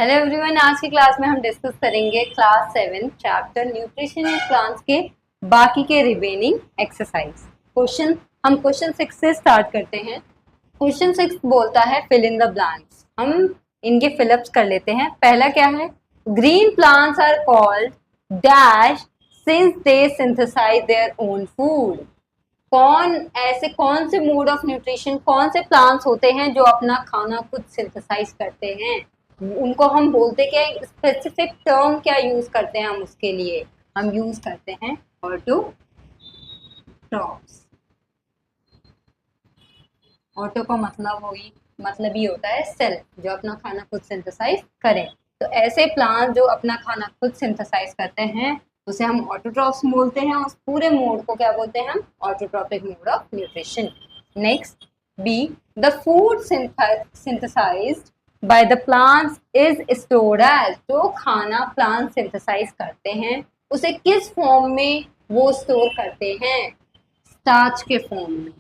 Hello everyone, आज की class में हम डिस्कस करेंगे class 7 chapter nutrition in plants के बाकी के रिमेनिंग एक्सरसाइज। क्वेश्चन 6 से स्टार्ट करते हैं। क्वेश्चन 6 बोलता है फिल इन द ब्लैंक्स। हम इनके फिलअप्स कर लेते हैं। पहला क्या है? Green plants are called dash since they synthesize their own food. कौन से मोड ऑफ न्यूट्रिशन, कौन से प्लांट्स होते हैं जो अपना खाना खुद सिंथेसाइज करते हैं? उनको हम बोलते क्या है? स्पेसिफिक टर्म क्या यूज करते हैं हम उसके लिए? हम यूज करते हैं ऑटोट्रॉफ्स। ऑटो का मतलब ही होता है सेल्फ, जो अपना खाना खुद सिंथेसाइज करें। तो ऐसे प्लांट जो अपना खाना खुद सिंथेसाइज करते हैं उसे हम ऑटोट्रॉफ्स बोलते हैं। उस पूरे मोड को क्या बोलते हैं? हम autotrophic mode of nutrition. Next b, the food synthesized by the plants is stored as. जो खाना प्लांट सिंथेसाइज करते हैं उसे किस फॉर्म में वो स्टोर करते हैं? स्टार्च के फॉर्म में,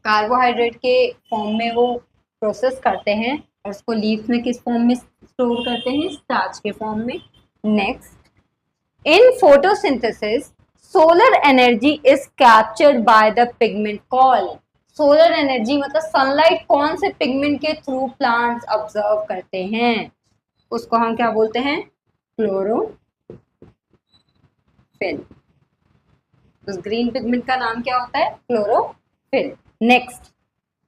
कार्बोहाइड्रेट के फॉर्म में वो प्रोसेस करते हैं। और उसको लीफ में किस फॉर्म में स्टोर करते हैं? स्टार्च के फॉर्म में। Next, in photosynthesis solar energy is captured by the pigment call. Solar energy मतलब सनलाइट कौन से पिगमेंट के थ्रू प्लांट्स ऑब्जर्व करते हैं? उसको हम क्या बोलते हैं? क्लोरोफिल। उस ग्रीन पिगमेंट का नाम क्या होता है? Chlorophyll. Next,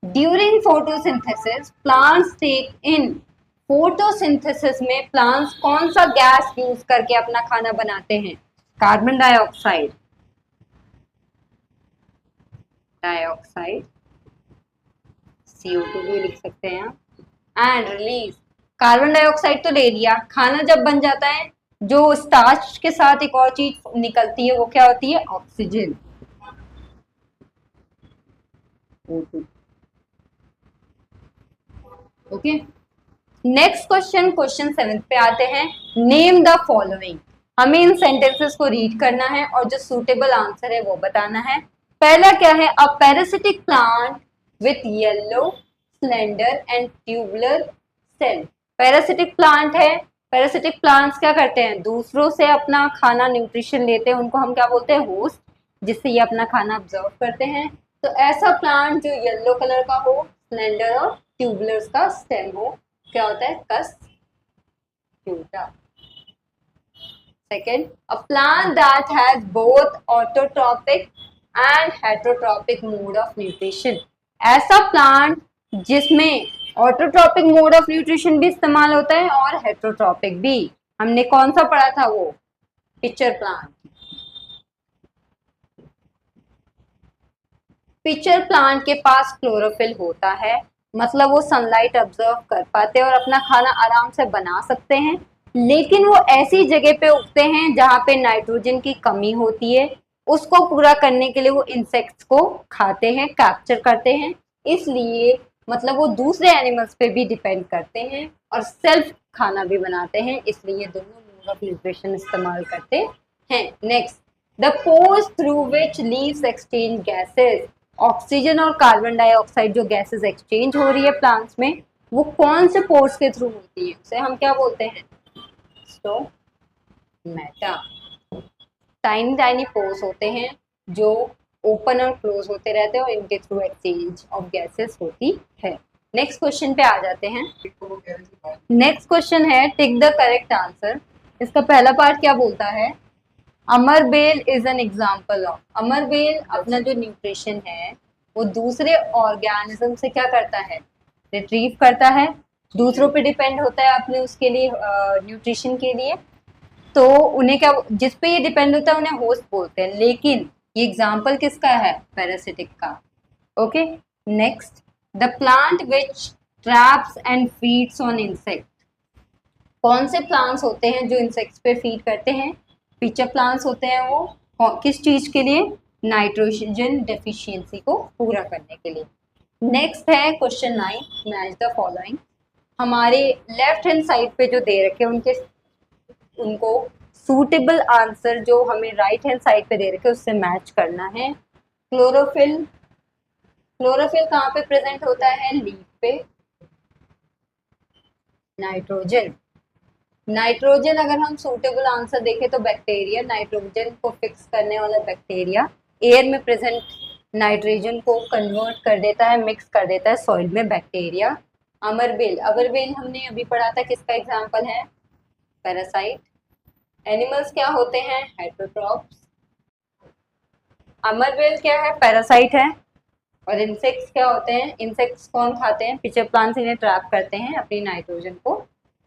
during photosynthesis plants take in. Photosynthesis में प्लांट्स कौन सा गैस यूज करके अपना खाना बनाते हैं? कार्बन डाइऑक्साइड, CO2 भी लिख सकते हैं आप। एंड रिलीज, कार्बन डाइऑक्साइड तो ले लिया। खाना जब बन जाता है जो स्टार्च के साथ एक और चीज निकलती है वो क्या होती है? ऑक्सीजन। ओके, नेक्स्ट क्वेश्चन 7 पे आते हैं। Name the following. हमें इन सेंटेंसेस को रीड करना है और जो सूटेबल आंसर है वो बताना है। पहला क्या है? A parasitic plant with yellow slender and tubular cell. Parasitic plant है। पैरासिटिक प्लांट्स क्या करते हैं? दूसरों से अपना खाना न्यूट्रिशन लेते हैं। उनको हम क्या बोलते हैं? होस्ट, जिससे ये अपना खाना ऑब्जर्व करते हैं। तो ऐसा प्लांट जो येलो कलर का हो, स्लेंडर और ट्यूबुलर का स्टेम हो, क्या होता है? Cuscuta. Second, a plant that has both autotrophic and heterotrophic mode of nutrition. ऐसा प्लांट जिसमें ऑटोट्रॉपिक मोड ऑफ न्यूट्रिशन भी इस्तेमाल होता है और हेटरोट्रॉपिक भी। हमने कौन सा पढ़ा था? वो पिक्चर प्लांट। पिक्चर प्लांट के पास क्लोरोफिल होता है, मतलब वो सनलाइट ऑब्जर्व कर पाते हैं और अपना खाना आराम से बना सकते हैं। लेकिन वो ऐसी जगह पे उगते हैं जहाँ पे नाइट्रोजन की कमी होती है। उसको पूरा करने के लिए वो इंसेक्ट्स को खाते हैं, कैप्चर करते हैं। इसलिए मतलब वो दूसरे एनिमल्स पे भी डिपेंड करते हैं और सेल्फ खाना भी बनाते हैं। इसलिए ये दोनों मोड ऑफ न्यूट्रिशन इस्तेमाल करते हैं। Next, the pores through which leaves exchange gases. Oxygen और कार्बन डाइऑक्साइड जो गैसेस एक्सचेंज हो रही है प्लांट्स में, वो कौन से पोर्स के थ्रू होती है? उसे हम क्या बोलते हैं? स्टोमेटा। टाइनी टाइनी पोर्स होते हैं जो ओपन और क्लोज होते रहते हैं और इनके थ्रू एक्सचेंज ऑफ गैसेस होती है। नेक्स्ट क्वेश्चन पे आ जाते हैं। नेक्स्ट क्वेश्चन है टिक द करेक्ट आंसर। इसका पहला पार्ट क्या बोलता है? अमर बेल इज एन एग्जाम्पल ऑफ। अमर बेल अपना जो न्यूट्रिशन है वो दूसरे ऑर्गेनिज्म से क्या करता है? रिट्रीव करता है, दूसरों पे डिपेंड होता है अपने उसके लिए न्यूट्रिशन के लिए। तो उन्हें क्या, जिस पे ये डिपेंड होता है उन्हें होस्ट बोलते हैं। लेकिन ये एग्जाम्पल किसका है? पैरासिटिक का। Okay, next, the plant which traps and feeds on insect. कौन से प्लांट्स होते हैं जो इंसेक्ट्स पे फीड करते हैं? पिक्चर प्लांट्स होते हैं। वो किस चीज के लिए? नाइट्रोजन डेफिशिएंसी को पूरा करने के लिए। नेक्स्ट है क्वेश्चन 9, मैच द फॉलोइंग। हमारे लेफ्ट हैंड साइड पे जो दे रखे हैं उनको सूटेबल आंसर जो हमें राइट हैंड साइड पे दे रखे हैं उससे मैच करना है। क्लोरोफिल, क्लोरोफिल कहाँ पे प्रेजेंट होता है? लीफ पे। नाइट्रोजन। नाइट्रोजन अगर हम सूटेबल आंसर देखें तो बैक्टीरिया, नाइट्रोजन को फिक्स करने वाला बैक्टीरिया एयर में प्रेजेंट नाइट्रोजन को कन्वर्ट कर देता है, मिक्स कर देता है सॉइल में, बैक्टीरिया। अमरबेल, अमरबेल हमने अभी पढ़ा था, किसका एग्जाम्पल है? पैरासाइट। एनिमल्स क्या होते हैं? हेटरोट्रॉप्स। अमरबेल क्या है? पैरासाइट है। और इंसेक्ट्स क्या होते हैं? इंसेक्ट्स कौन खाते हैं? पिचर प्लांट्स इन्हें ट्रैप करते हैं अपनी नाइट्रोजन को,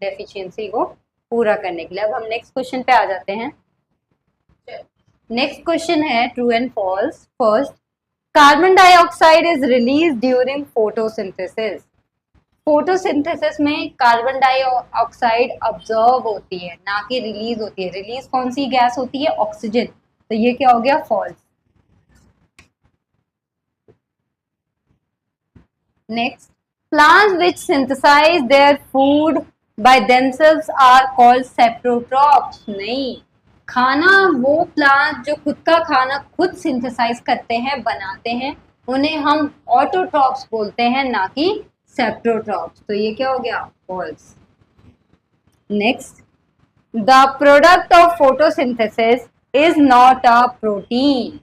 डेफिशिएंसी को पूरा करने के लिए। अब हम नेक्स्ट क्वेश्चन पे आ जाते हैं। नेक्स्ट क्वेश्चन है true and false. First, carbon dioxide is release during photosynthesis. Photosynthesis में कार्बन डाइऑक्साइड अब्जॉर्ब होती है, ना कि रिलीज होती है। रिलीज कौन सी गैस होती है? ऑक्सीजन। तो ये क्या हो गया? False. Next, plants which synthesize their food by themselves are called saprotrophs। नहीं, खाना वो प्लांट जो खुद का खाना खुद सिंथेसाइज करते हैं, बनाते हैं, उन्हें हम ऑटोट्रॉप्स बोलते हैं, ना कि सेप्रोट्रॉप्स। तो ये क्या हो गया? False. Next, the product of photosynthesis is not a protein.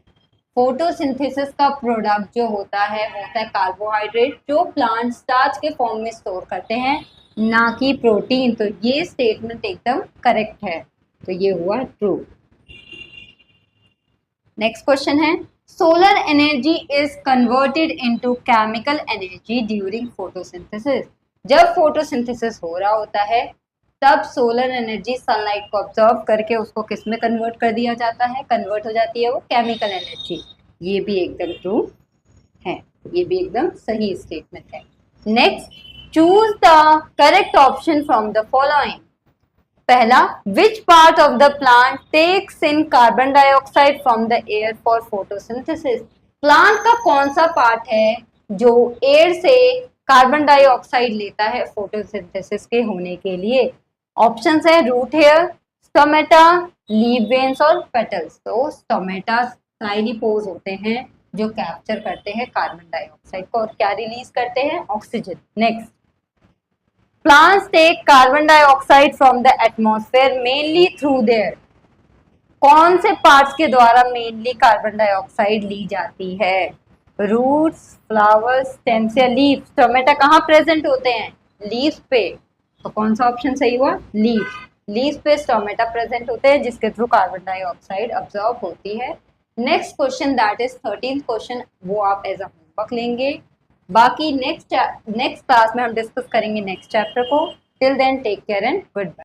Photosynthesis का प्रोडक्ट जो होता है वो होता है कार्बोहाइड्रेट, जो प्लांट स्टार्च के फॉर्म में स्टोर करते हैं, ना कि प्रोटीन। तो ये स्टेटमेंट एकदम करेक्ट है, तो ये हुआ ट्रू। नेक्स्ट क्वेश्चन है, solar energy is converted into chemical energy during photosynthesis. जब फोटोसिंथेसिस हो रहा होता है तब सोलर एनर्जी सनलाइट को ऑब्जर्व करके उसको किस में कन्वर्ट कर दिया जाता है? कन्वर्ट हो जाती है वो केमिकल एनर्जी। ये भी एकदम ट्रू है, ये भी एकदम सही स्टेटमेंट है। Next, choose the correct option from the following. पहला, which part of the plant takes in carbon dioxide from the air for photosynthesis. Plant का कौन सा पार्ट है जो एयर से कार्बन डाइऑक्साइड लेता है फोटोसिंथेसिस के होने के लिए? ऑप्शंस है root hair, stomata, leaf veins और पेटल्स। तो स्टोमेटा साइलिपोज होते हैं जो कैप्चर करते हैं कार्बन डाइऑक्साइड को और क्या रिलीज करते हैं? Oxygen. Next, plants take carbon dioxide from the atmosphere mainly through their. कौन से पार्ट्स के द्वारा मेनली कार्बन डाइऑक्साइड ली जाती है? रूट्स, फ्लावर्स, स्टेम्स या लीफ। टोमेटा कहाँ प्रेजेंट होते हैं? लीफ पे। तो कौन सा ऑप्शन सही हुआ? लीफ। लीफ पे टोमेटा प्रेजेंट होते हैं जिसके थ्रू कार्बन डाइऑक्साइड अब्सॉर्ब होती है। Next question, that is 13th question, वो आप एज अ होमवर्क लेंगे। बाकी नेक्स्ट क्लास में हम डिस्कस करेंगे नेक्स्ट चैप्टर को। Till then take care and good bye.